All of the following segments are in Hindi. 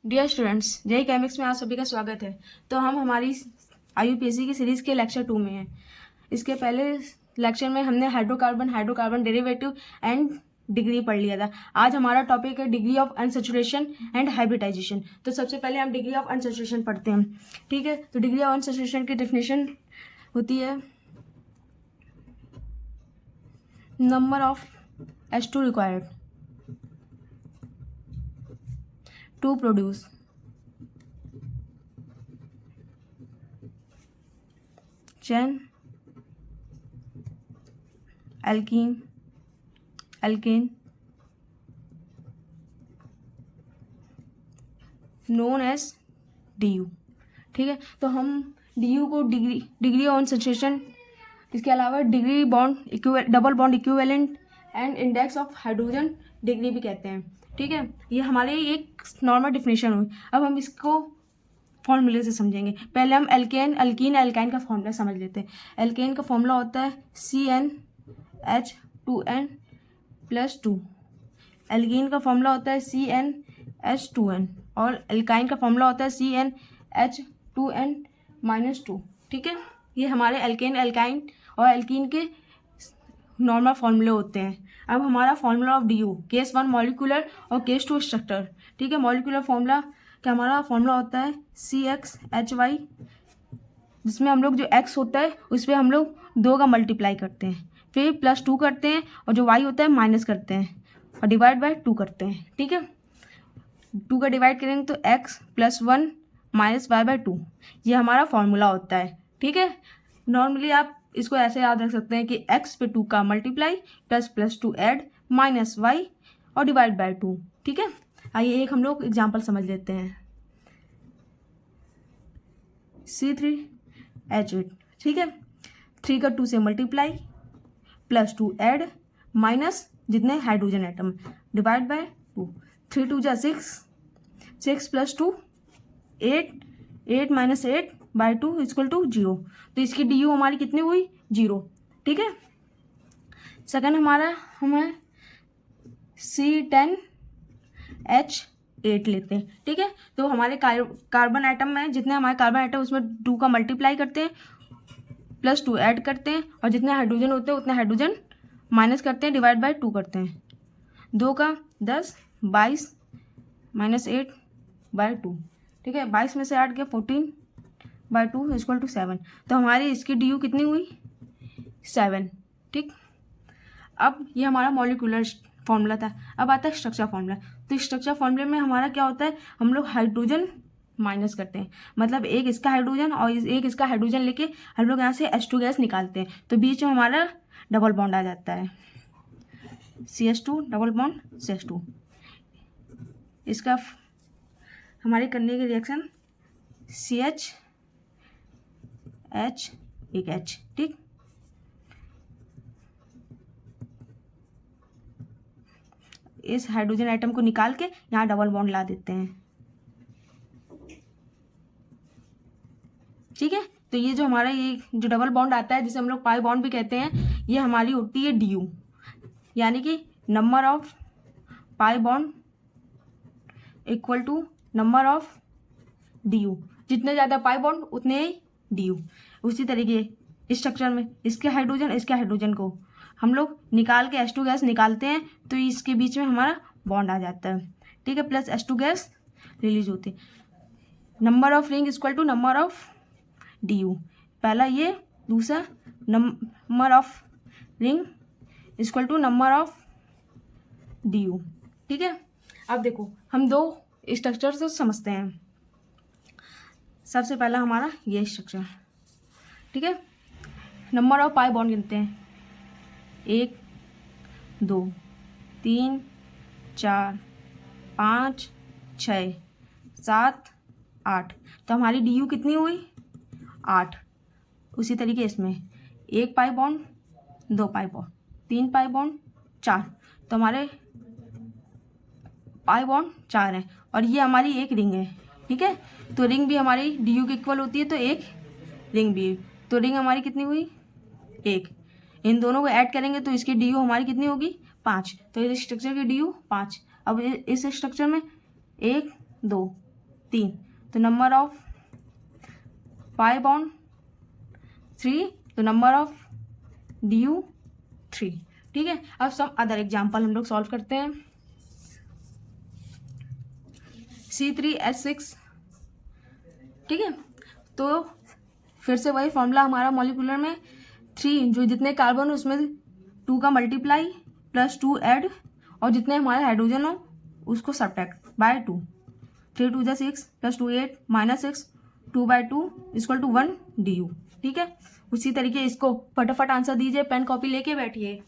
डियर स्टूडेंट्स, जेई केमिक्स में आप सभी का स्वागत है। तो हम हमारी आईयूपीएससी की सीरीज़ के लेक्चर 2 में हैं। इसके पहले लेक्चर में हमने हाइड्रोकार्बन डेरिवेटिव एंड डिग्री पढ़ लिया था। आज हमारा टॉपिक है degree of unsaturation and hybridization. तो सबसे पहले हम डिग्री ऑफ अनसैचुरेशन पढ़ते हैं, ठीक है। तो डिग्री ऑफ अनसैचुरेशन की डेफिनेशन होती है number of H2 required to produce chain alkane known as DU, ठीक है। तो हम DU को डिग्री ऑन सैचुरेशन, इसके अलावा degree bond double bond equivalent and index of hydrogen degree भी कहते हैं, ठीक है। ये हमारे एक नॉर्मल डिफिनेशन हुई। अब हम इसको फॉर्मूले से समझेंगे। पहले हम अल्कीन एल्काइन का फॉर्मूला समझ लेते हैं। एल्केन का फॉर्मूला होता है CnH2n+2। एल्कीन का फॉर्मूला होता है CnH2n और एल्काइन का फॉर्मूला होता है CnH2n-2, ठीक है। ये हमारे एल्केन एल्काइन और एल्कीन के नॉर्मल फॉर्मूले होते हैं। अब हमारा formula of DU, case 1 molecular और केस 2 स्ट्रक्चर, ठीक है। मॉलिक्यूलर फॉर्मूला का हमारा फॉर्मूला होता है CXHY, जिसमें हम लोग जो X होता है उस पर हम लोग 2 का मल्टीप्लाई करते हैं, फिर +2 करते हैं और जो Y होता है माइनस करते हैं और डिवाइड बाय 2 करते हैं, ठीक है। 2 का डिवाइड करेंगे तो X + 1 - Y/2, ये हमारा फॉर्मूला होता है, ठीक है। नॉर्मली आप इसको ऐसे याद रख सकते हैं कि X पे 2 का मल्टीप्लाई ++2 ऐड -Y और डिवाइड बाय 2, ठीक है। आइए एक हम लोग एग्जाम्पल समझ लेते हैं। C3H8, ठीक है। 3 का 2 से मल्टीप्लाई +2 ऐड माइनस जितने हाइड्रोजन एटम डिवाइड बाय 2। 3 2 जा 6, 6 + 2 8, 8 - 8/2 = 0। तो इसकी DU हमारी कितनी हुई? 0, ठीक है। सेकंड हमारा हमें C10H8 लेते हैं, ठीक है। तो हमारे कार्बन आइटम में जितने हमारे कार्बन आइटम उसमें 2 का मल्टीप्लाई करते हैं, +2 ऐड करते हैं और जितने हाइड्रोजन होते हैं उतने हाइड्रोजन माइनस करते हैं, डिवाइड बाय 2 करते हैं। 2 का 10, 22 - 8/2, ठीक है। 22 में से 8 गया 14/2 = 7। तो हमारी इसकी DU कितनी हुई? 7, ठीक। अब ये हमारा मॉलिक्यूलर फॉर्मूला था। अब आता है स्ट्रक्चर फॉर्मूला। तो स्ट्रक्चर फॉर्मूले में हमारा क्या होता है, हम लोग हाइड्रोजन माइनस करते हैं, मतलब एक इसका हाइड्रोजन और एक इसका हाइड्रोजन लेके हम लोग यहाँ से H2 गैस निकालते हैं। तो बीच में हमारा डबल बॉन्ड आ जाता है, CH2 डबल बॉन्ड CH2। इसका हमारे करने की रिएक्शन CH H एक H, ठीक। इस हाइड्रोजन आइटम को निकाल के यहाँ डबल बॉन्ड ला देते हैं, ठीक है। तो ये जो हमारा ये जो डबल बॉन्ड आता है जिसे हम लोग पाई बॉन्ड भी कहते हैं, ये हमारी होती है DU, यानी कि number of pi bond = number of DU। जितने ज़्यादा पाई बॉन्ड उतने ही DU। उसी तरीके इस स्ट्रक्चर में इसके हाइड्रोजन को हम लोग निकाल के H2 गैस निकालते हैं, तो इसके बीच में हमारा बॉन्ड आ जाता है, ठीक है, प्लस H2 गैस रिलीज होती है। Number of ring = number of DU, पहला ये। दूसरा number of ring = number of DU, ठीक है। अब देखो हम 2 स्ट्रक्चर से समझते हैं। सबसे पहला हमारा ये स्ट्रक्चर, ठीक है। नंबर ऑफ पाई बॉन्ड गिनते हैं, 1 2 3 4 5 6 7 8। तो हमारी DU कितनी हुई? 8। उसी तरीके इसमें 1 pi bond, 2 pi bond, 3 pi bond, 4। तो हमारे पाई बॉन्ड 4 हैं और ये हमारी एक रिंग है, ठीक है। तो रिंग भी हमारी DU के इक्वल होती है, तो एक रिंग भी। तो रिंग हमारी कितनी हुई? 1। इन दोनों को ऐड करेंगे तो इसकी DU हमारी कितनी होगी? 5। तो इस स्ट्रक्चर की DU 5। अब इस स्ट्रक्चर में 1 2 3, तो नंबर ऑफ पाई बॉन्ड 3, तो नंबर ऑफ DU 3। ठीक है, अब सम अदर एग्जाम्पल हम लोग सॉल्व करते हैं। C3H6, ठीक है, तो फिर से वही फॉर्मूला हमारा मॉलिक्यूलर में 3 जो जितने कार्बन हो उसमें 2 का मल्टीप्लाई प्लस 2 ऐड, और जितने हमारे हाइड्रोजन हो उसको सब्ट्रैक्ट बाय 2। 3 2 जा 6 plus 2 8 minus 6 2/2 equal to 1 DU। ठीक है, उसी तरीके इसको फटाफट आंसर दीजिए, पेन कॉपी लेके बैठिए।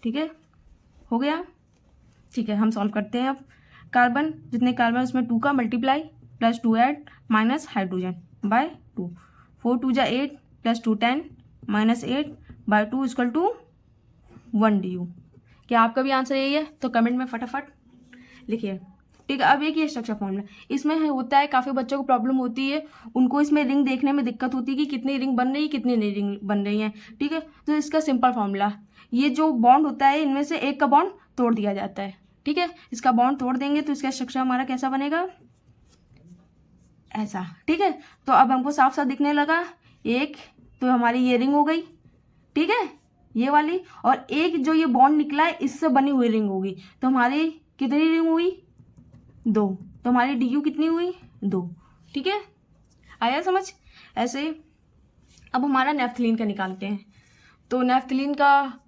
ठीक है, हो गया। ठीक है, हम सॉल्व करते हैं अब। कार्बन जितने कार्बन उसमें 2 का multiply plus 2 add minus hydrogen by 2। 4 2 जा 8 plus 2 10 minus 8/2 equal to 1 DU। क्या आपका भी आंसर यही है? तो कमेंट में फटाफट लिखिए। ठीक है, अब एक ये स्ट्रक्चर फॉर्मूला इसमें होता है, काफ़ी बच्चों को प्रॉब्लम होती है, उनको इसमें रिंग देखने में दिक्कत होती है कि कितनी रिंग बन रही है कितनी नहीं रिंग बन रही है। ठीक है, तो इसका सिंपल फॉर्मूला, ये जो बॉन्ड होता है इनमें से एक का बॉन्ड तोड़ दिया जाता है। ठीक है, इसका बॉन्ड तोड़ देंगे तो इसका स्ट्रक्चर हमारा कैसा बनेगा, ऐसा। ठीक है, तो अब हमको साफ साफ दिखने लगा, एक तो हमारी ये रिंग हो गई, ठीक है, ये वाली, और एक जो ये बॉन्ड निकला है इससे बनी हुई रिंग होगी। तो हमारी कितनी रिंग हुई, 2, तो हमारी DU कितनी हुई, 2। ठीक है, आया समझ? ऐसे अब हमारा नेफ्थलीन का निकालते हैं। तो नेफ्थलीन का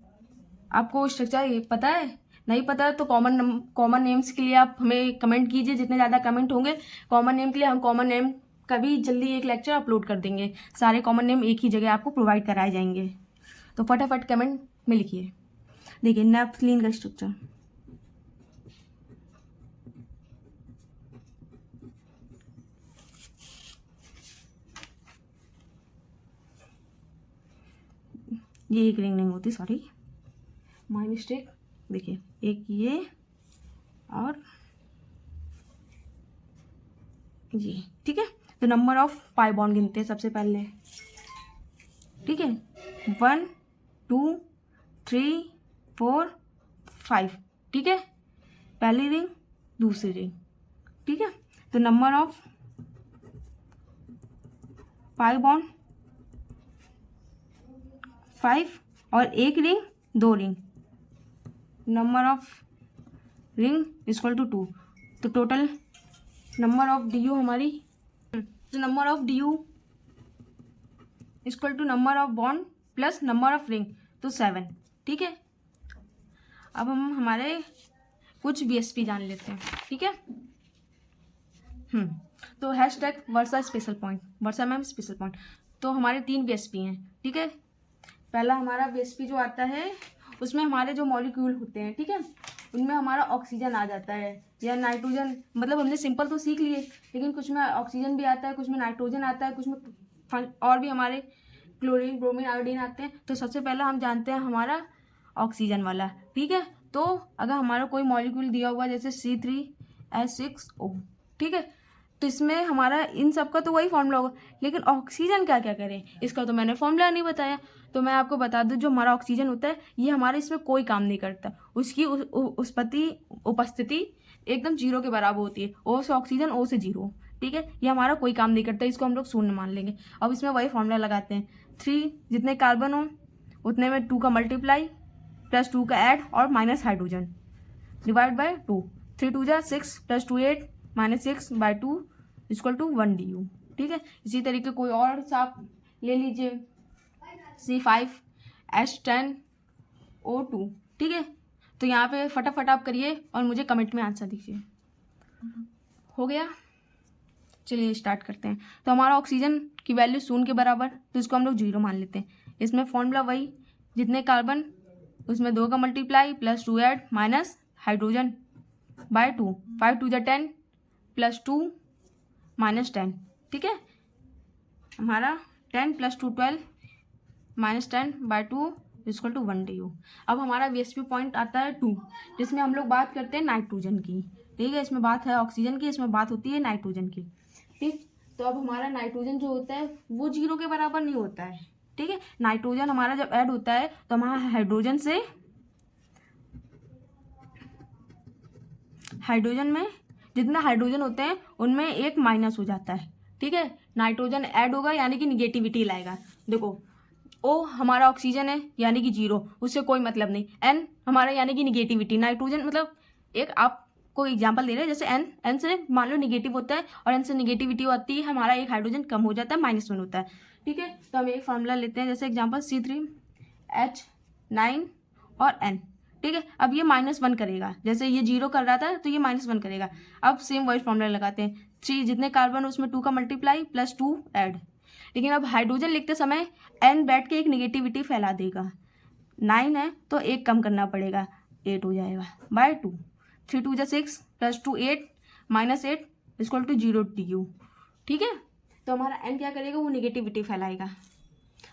आपको स्ट्रक्चर पता है? नहीं पता है तो कॉमन नेम्स के लिए आप हमें कमेंट कीजिए, जितने ज़्यादा कमेंट होंगे कॉमन नेम के लिए हम कॉमन नेम का भी जल्दी एक लेक्चर अपलोड कर देंगे। सारे कॉमन नेम एक ही जगह आपको प्रोवाइड कराए जाएंगे, तो फटाफट कमेंट में लिखिए। देखिए नेफ्थलीन का स्ट्रक्चर, ये एक रिंग नहीं होती, सॉरी माय मिस्टेक। देखिए एक ये और ये, ठीक है। तो नंबर ऑफ पाई बॉन्ड गिनते हैं सबसे पहले, ठीक है, 1 2 3 4 5, ठीक है, पहली रिंग दूसरी रिंग, ठीक है। तो नंबर ऑफ पाई बॉन्ड 5 और एक ring 2 ring, number of ring equal to 2। तो टोटल नंबर ऑफ DU हमारी, तो number of DU equal to number of bond plus number of ring, तो 7, ठीक है। अब हम हमारे कुछ BSP जान लेते हैं, ठीक है। तो हैशटैग वर्षा स्पेशल पॉइंट, वर्षा मैम स्पेशल पॉइंट। तो हमारे 3 BSP हैं, ठीक है। पहला हमारा BSP जो आता है उसमें हमारे जो मॉलिक्यूल होते हैं, ठीक है, उनमें हमारा ऑक्सीजन आ जाता है या नाइट्रोजन, मतलब हमने सिंपल तो सीख लिए, लेकिन कुछ में ऑक्सीजन भी आता है, कुछ में नाइट्रोजन आता है, कुछ में और भी हमारे क्लोरीन ब्रोमीन आयोडीन आते हैं। तो सबसे पहला हम जानते हैं हमारा ऑक्सीजन वाला, ठीक है। तो अगर हमारा कोई मॉलिक्यूल दिया हुआ जैसे C3H6O, ठीक है, तो इसमें हमारा इन सब का तो वही फॉर्मूला होगा, लेकिन ऑक्सीजन क्या क्या करें इसका तो मैंने फॉर्मूला नहीं बताया। तो मैं आपको बता दूं, जो हमारा ऑक्सीजन होता है ये हमारे इसमें कोई काम नहीं करता, उसकी उपस्थिति एकदम 0 के बराबर होती है, O से ऑक्सीजन O से 0, ठीक है। ये हमारा कोई काम नहीं करता, इसको हम लोग शून्य मान लेंगे। अब इसमें वही फॉर्मूला लगाते हैं, 3 जितने कार्बन हो उतने में 2 का मल्टीप्लाई प्लस 2 का ऐड और माइनस हाइड्रोजन डिवाइड बाय 2। 3 2 जा 6 plus 2 8 minus 6/2 equal to 1 DU, ठीक है। इसी तरीके कोई और सा आप ले लीजिए, C5H10O2, ठीक है। तो यहाँ पे फटाफट आप करिए और मुझे कमेंट में आंसर दीजिए। हो गया, चलिए स्टार्ट करते हैं। तो हमारा ऑक्सीजन की वैल्यू 0 के बराबर, तो इसको हम लोग 0 मान लेते हैं। इसमें फॉर्मूला वही, जितने कार्बन उसमें 2 का multiply plus 2 add minus hydrogen by 2। 5 2 जा 10 प्लस 2 माइनस 10, ठीक है। हमारा 10 plus 2 12 minus 10/2 equal to 1 DU। अब हमारा BSP पॉइंट आता है 2, जिसमें हम लोग बात करते हैं नाइट्रोजन की, ठीक है। इसमें बात है ऑक्सीजन की, इसमें बात होती है नाइट्रोजन की, ठीक। तो अब हमारा नाइट्रोजन जो होता है वो 0 के बराबर नहीं होता है, ठीक है। नाइट्रोजन हमारा जब ऐड होता है तो हमारा हाइड्रोजन में जितने हाइड्रोजन होते हैं उनमें एक माइनस हो जाता है, ठीक है। नाइट्रोजन ऐड होगा यानी कि निगेटिविटी लाएगा। देखो ओ हमारा ऑक्सीजन है यानी कि 0, उससे कोई मतलब नहीं। एन हमारा यानी कि निगेटिविटी, नाइट्रोजन मतलब एक आपको एग्जांपल दे रहे हैं, जैसे एन से मान लो निगेटिव होता है और एन से निगेटिविटी आती है, हमारा एक हाइड्रोजन कम हो जाता है, -1 होता है, ठीक है। तो हम एक फार्मूला लेते हैं, जैसे एग्जाम्पल C3H9 और N, ठीक है। अब ये -1 करेगा, जैसे ये 0 कर रहा था तो ये -1 करेगा। अब सेम वही फॉर्मूला लगाते हैं, 3 जितने कार्बन उसमें 2 का मल्टीप्लाई प्लस 2 ऐड। लेकिन अब हाइड्रोजन लिखते समय N बैठ के एक निगेटिविटी फैला देगा, 9 है तो एक कम करना पड़ेगा, 8 हो जाएगा by 2, 3 2 6 plus 2 8 -8 equal to 0 DU, ठीक है। तो हमारा N क्या करेगा, वो निगेटिविटी फैलाएगा।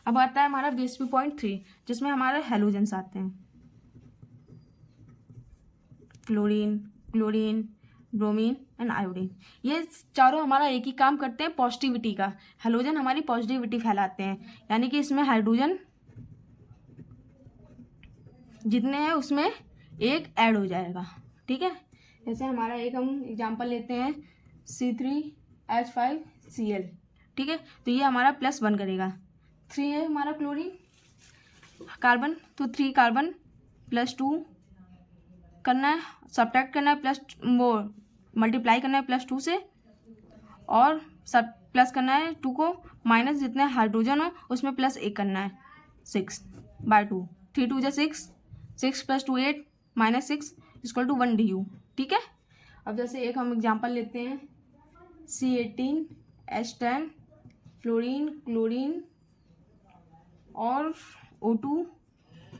अब आता है हमारा BSP.3 जिसमें हमारे हेलोजेंस आते हैं, fluorine, chlorine, bromine and iodine. ये चारों हमारा एक ही काम करते हैं, पॉजिटिविटी का। हेलोजन हमारी पॉजिटिविटी फैलाते हैं, यानी कि इसमें हाइड्रोजन जितने हैं उसमें एक ऐड हो जाएगा, ठीक है। जैसे हमारा एक हम एग्जांपल लेते हैं C3H5Cl, ठीक है। तो ये हमारा +1 करेगा, 3 है हमारा क्लोरीन कार्बन, तो 3 कार्बन प्लस 2 करना है, सब्ट्रैक्ट करना है, प्लस वो मल्टीप्लाई करना है +2 से, और सब प्लस करना है 2 को, माइनस जितने हाइड्रोजन हो उसमें +1 करना है, 6/2, 3 2 6, 6 + 2 8 -6 = 1 DU, ठीक है। अब जैसे एक हम एग्जांपल लेते हैं C18H10 फ्लोरीन, क्लोरीन और O2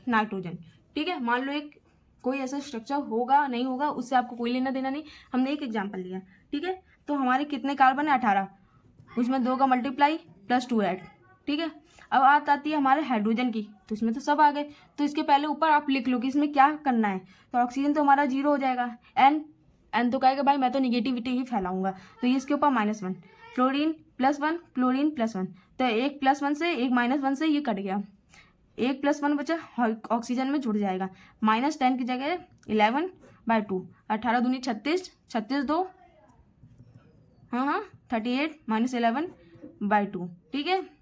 नाइट्रोजन, ठीक है। मान लो एक कोई ऐसा स्ट्रक्चर होगा नहीं होगा उससे आपको कोई लेना देना नहीं, हमने एक एग्जांपल लिया, ठीक है। तो हमारे कितने कार्बन है, 18, उसमें 2 का मल्टीप्लाई प्लस 2 ऐड, ठीक है। अब बात आती है हमारे हाइड्रोजन की, तो इसमें तो सब आ गए, तो इसके पहले ऊपर आप लिख लो कि इसमें क्या करना है। तो ऑक्सीजन तो हमारा 0 हो जाएगा, एन तो कहेगा भाई मैं तो निगेटिविटी ही फैलाऊंगा, तो ये इसके ऊपर -1, फ्लोरीन +1, क्लोरीन +1, तो एक +1 से एक -1 से ये कट गया, एक +1 बचा, ऑक्सीजन में जुड़ जाएगा, -10 की जगह 11/2, 18 दूनी 36, 36 2 हाँ 38 -11/2, ठीक है।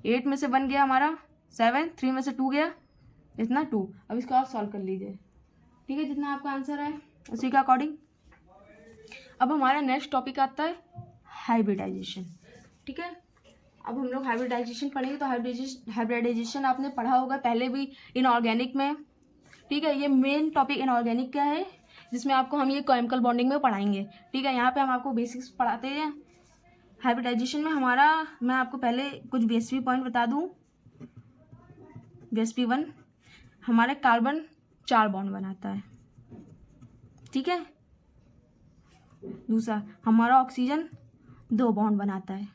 8 में से 1 गया हमारा 7, 3 में से 2 गया इतना 2। अब इसको आप सॉल्व कर लीजिए, ठीक है, जितना आपका आंसर है उसी के अकॉर्डिंग। अब हमारा नेक्स्ट टॉपिक आता है हाइब्रिडाइजेशन, ठीक है। अब हम लोग हाइब्रिडाइजेशन पढ़ेंगे, तो हाइब्रिडाइजेशन आपने पढ़ा होगा पहले भी इनऑर्गेनिक में, ठीक है। ये मेन टॉपिक इनऑर्गेनिक का है जिसमें आपको हम ये केमिकल बॉन्डिंग में पढ़ाएंगे, ठीक है। यहाँ पे हम आपको बेसिक्स पढ़ाते हैं हाइब्रिडाइजेशन में। हमारा मैं आपको पहले कुछ BSP पॉइंट बता दूँ। BSP1 हमारे कार्बन 4 बॉन्ड बनाता है, ठीक है। दूसरा हमारा ऑक्सीजन 2 बॉन्ड बनाता है,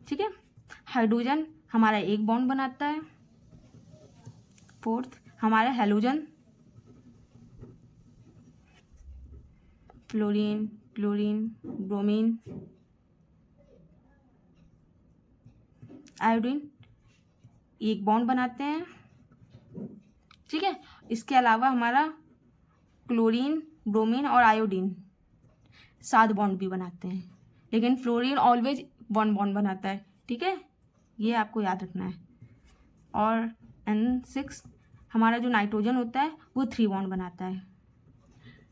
ठीक है। हाइड्रोजन हमारा 1 बॉन्ड बनाता है। फोर्थ हमारा halogen, fluorine, chlorine, bromine, iodine 1 bond बनाते हैं, ठीक है। इसके अलावा हमारा क्लोरीन, ब्रोमीन और आयोडीन 7 बॉन्ड भी बनाते हैं, लेकिन फ्लोरीन ऑलवेज 1 बॉन्ड बनाता है, ठीक है, ये आपको याद रखना है। और N6 हमारा जो नाइट्रोजन होता है वो 3 बॉन्ड बनाता है,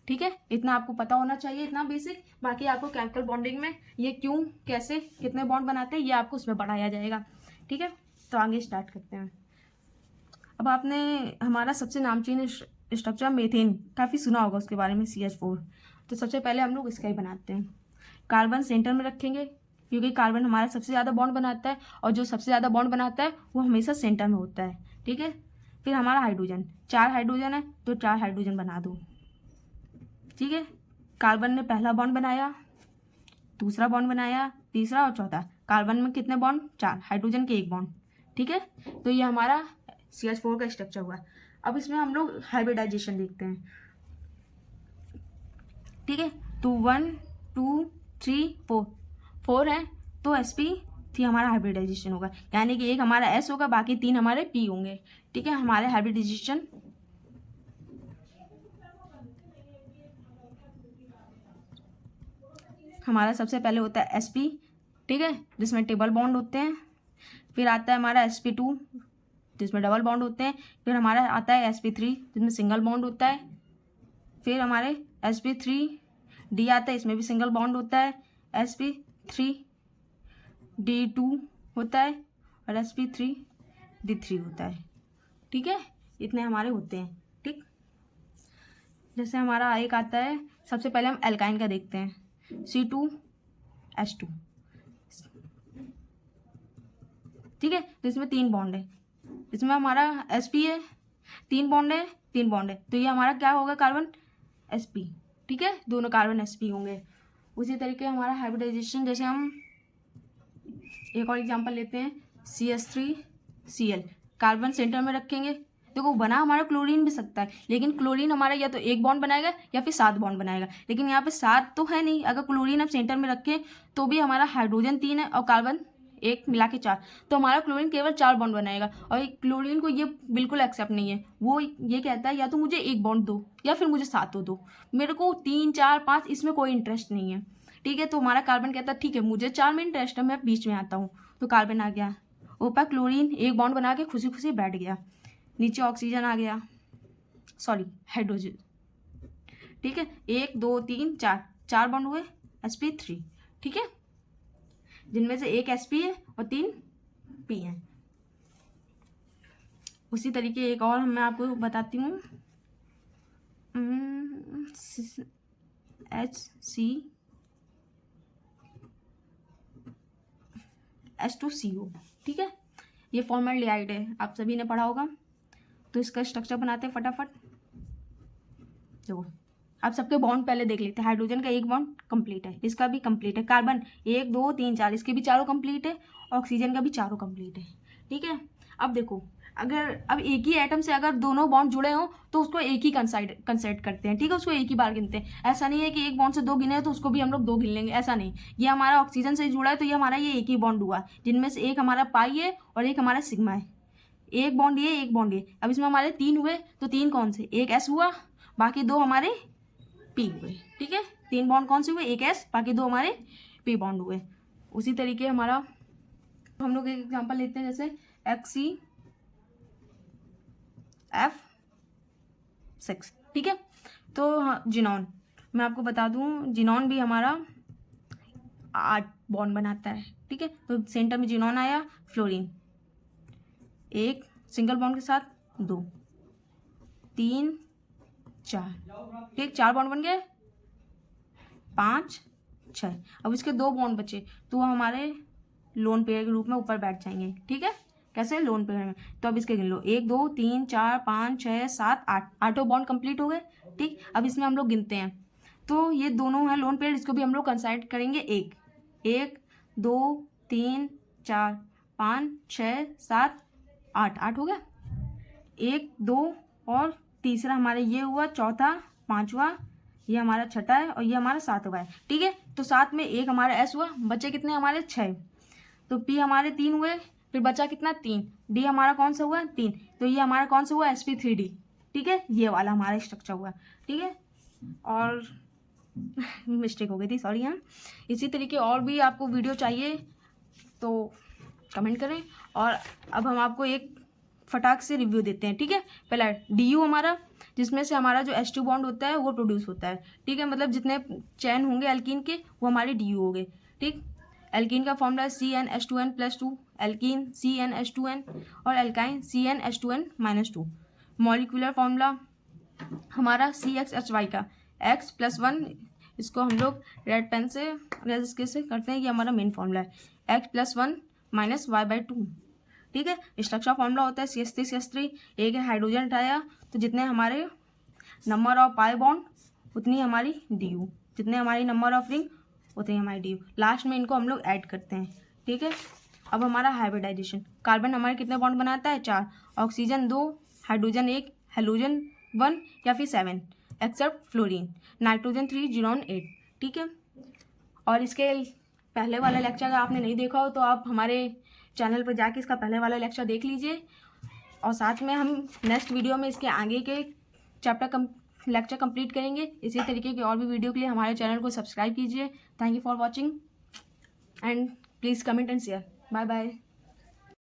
ठीक है। इतना आपको पता होना चाहिए, इतना बेसिक। बाकी आपको केमिकल बॉन्डिंग में ये क्यों, कैसे, कितने बॉन्ड बनाते हैं ये आपको उसमें पढ़ाया जाएगा, ठीक है। तो आगे स्टार्ट करते हैं। अब आपने हमारा सबसे नामचीन स्ट्रक्चर मीथेन काफ़ी सुना होगा उसके बारे में, CH4। तो सबसे पहले हम लोग इसका ही बनाते हैं। कार्बन सेंटर में रखेंगे क्योंकि कार्बन हमारा सबसे ज़्यादा बॉन्ड बनाता है, और जो सबसे ज़्यादा बॉन्ड बनाता है वो हमेशा सेंटर में होता है, ठीक है। फिर हमारा हाइड्रोजन, 4 हाइड्रोजन है तो 4 हाइड्रोजन बना दो, ठीक है। कार्बन ने पहला बॉन्ड बनाया, दूसरा बॉन्ड बनाया, तीसरा और चौथा। कार्बन में कितने बॉन्ड, 4, हाइड्रोजन के 1 बॉन्ड, ठीक है। तो ये हमारा CH4 का स्ट्रक्चर हुआ। अब इसमें हम लोग हाइब्रिडाइजेशन देखते हैं, ठीक है। तो 1 2 3 4 4 है तो sp3 हमारा हाइब्रिडाइजेशन होगा, यानी कि एक हमारा S होगा, बाकी 3 हमारे P होंगे, ठीक है। हमारे हाइब्रिडाइजेशन हमारा सबसे पहले होता है sp, ठीक है, जिसमें ट्रिपल बॉन्ड होते हैं। फिर आता है हमारा sp2 जिसमें डबल बॉन्ड होते हैं। फिर हमारा आता है sp3 जिसमें सिंगल बॉन्ड होता है। फिर हमारे sp3d आता है, इसमें भी सिंगल बॉन्ड होता है। sp3d2 होता है और sp3d3 होता है, ठीक है। इतने हमारे होते हैं, ठीक। जैसे हमारा एक आता है, सबसे पहले हम एल्काइन का देखते हैं, C2H2, ठीक है। तो इसमें 3 बॉन्ड है, इसमें हमारा sp है, 3 बॉन्ड है, 3 बॉन्ड है, तो ये हमारा क्या होगा, कार्बन sp, ठीक है, दोनों कार्बन sp होंगे। उसी तरीके हमारा हाइब्रिडाइजेशन, जैसे हम एक और एग्जांपल लेते हैं, CH3Cl, कार्बन सेंटर में रखेंगे। देखो बना हमारा क्लोरीन भी सकता है, लेकिन क्लोरीन हमारा या तो 1 बॉन्ड बनाएगा या फिर 7 बॉन्ड बनाएगा, लेकिन यहाँ पे 7 तो है नहीं। अगर क्लोरीन हम सेंटर में रखें तो भी हमारा हाइड्रोजन 3 है और कार्बन 1 मिला के 4, तो हमारा क्लोरीन केवल 4 बॉन्ड बनाएगा। और क्लोरीन को ये बिल्कुल एक्सेप्ट नहीं है, वो ये कहता है या तो मुझे 1 बॉन्ड दो या फिर मुझे 7 दो, मेरे को 3, 4, 5 इसमें कोई इंटरेस्ट नहीं है, ठीक है। तो हमारा कार्बन कहता है ठीक है मुझे 4 में इंटरेस्ट है, मैं बीच में आता हूँ, तो कार्बन आ गया ऊपर, क्लोरीन 1 बॉन्ड बना के खुशी खुशी बैठ गया, नीचे ऑक्सीजन आ गया, सॉरी हाइड्रोजन, ठीक है। 1 2 3 4 बॉन्ड हुए, sp3, ठीक है, जिनमें से 1 sp है और 3 p है। उसी तरीके एक और मैं आपको बताती हूँ, HCH2CO, ठीक है, ये फॉर्मल्डिहाइड है, आप सभी ने पढ़ा होगा। तो इसका स्ट्रक्चर बनाते हैं फटाफट। देखो आप सबके बॉन्ड पहले देख लेते हैं, हाइड्रोजन का 1 बॉन्ड कंप्लीट है, इसका भी कंप्लीट है, कार्बन 1 2 3 4 इसके भी चारों कंप्लीट है, ऑक्सीजन का भी चारों कंप्लीट है, ठीक है। अब देखो अगर अब एक ही एटम से अगर दोनों बॉन्ड जुड़े हों तो उसको एक ही कंसिडर करते हैं, ठीक है, उसको एक ही बार गिनते हैं। ऐसा नहीं है कि एक बॉन्ड से 2 गिने तो उसको भी हम लोग 2 गिन लेंगे, ऐसा नहीं। ये हमारा ऑक्सीजन से जुड़ा है तो ये हमारा ये एक ही बॉन्ड हुआ, जिनमें से एक हमारा पाई है और एक हमारा सिग्मा है। एक बॉन्ड ये, एक बॉन्ड ये, अब इसमें हमारे 3 हुए, तो 3 कौन से, एक S हुआ, बाकी 2 हमारे P हुए, ठीक है। 3 बॉन्ड कौन से हुए, एक S, बाकी 2 हमारे P बॉन्ड हुए। उसी तरीके हमारा हम लोग एक एग्जांपल लेते हैं, जैसे HCF6, ठीक है। तो हाँ जिनॉन, मैं आपको बता दूं जिनॉन भी हमारा 8 बॉन्ड बनाता है, ठीक है। तो सेंटर में जिनॉन आया, फ्लोरीन 1 सिंगल बॉन्ड के साथ 2 3 4, ठीक, 4 बॉन्ड बन गए, 5 6। अब इसके 2 बॉन्ड बचे तो वो हमारे लोन पेयर के रूप में ऊपर बैठ जाएंगे, ठीक है। कैसे, लोन पेयर में। तो अब इसके गिन लो, 1 2 3 4 5 6 7 8, 8 बॉन्ड कंप्लीट हो गए, ठीक। अब इसमें हम लोग गिनते हैं, तो ये दोनों हैं लोन पेयर, इसको भी हम लोग कंसाइड करेंगे 1 2 3 4 5 6 7 8, 8 हो गया, 1 2 और तीसरा हमारा ये हुआ, चौथा 5वां ये हमारा छठा है और ये हमारा 7वां है, ठीक है। तो 7 में 1 हमारा S हुआ, बचे कितने हमारे 6, तो P हमारे 3 हुए, फिर बचा कितना 3, D हमारा कौन सा हुआ 3, तो ये हमारा कौन सा हुआ sp3d, ठीक है, ये वाला हमारा स्ट्रक्चर हुआ, ठीक है। और मिस्टेक हो गई थी, सॉरी। हाँ, इसी तरीके और भी आपको वीडियो चाहिए तो कमेंट करें। और अब हम आपको एक फटाक से रिव्यू देते हैं, ठीक है। पहला DU हमारा, जिसमें से हमारा जो H2 बॉन्ड होता है वो प्रोड्यूस होता है, ठीक है, मतलब जितने चैन होंगे एल्कीन के वो हमारे DU हो गए, ठीक। एल्कीन का फॉर्मूला है CnH2n+2, एल्कीन CnH2n और एल्काइन CnH2n-2। मॉलिक्यूलर फॉर्मूला हमारा CXHY का X+1, इसको हम लोग रेड पेन से से करते हैं, ये हमारा मेन फॉर्मूला है, X+1 - Y/2, ठीक है। स्ट्रक्चर फॉर्मूला होता है CH3CH3, एक है हाइड्रोजन हटाया तो जितने हमारे नंबर ऑफ पाई बॉन्ड उतनी हमारी DU, जितने हमारी नंबर ऑफ रिंग उतनी हमारी DU, लास्ट में इनको हम लोग ऐड करते हैं, ठीक है। अब हमारा हाइब्रिडाइजेशन, कार्बन हमारे कितने बॉन्ड बनाता है 4, ऑक्सीजन 2, हाइड्रोजन 1, हेलोजन 1 या फिर 7 एक्सेप्ट फ्लोरीन, नाइट्रोजन 3, जिनॉन 8, ठीक है। और इसके पहले वाला लेक्चर अगर आपने नहीं देखा हो तो आप हमारे चैनल पर जाके इसका पहले वाला लेक्चर देख लीजिए, और साथ में हम नेक्स्ट वीडियो में इसके आगे के चैप्टर लेक्चर कंप्लीट करेंगे। इसी तरीके के और भी वीडियो के लिए हमारे चैनल को सब्सक्राइब कीजिए। Thank you for watching and please comment and share. Bye bye.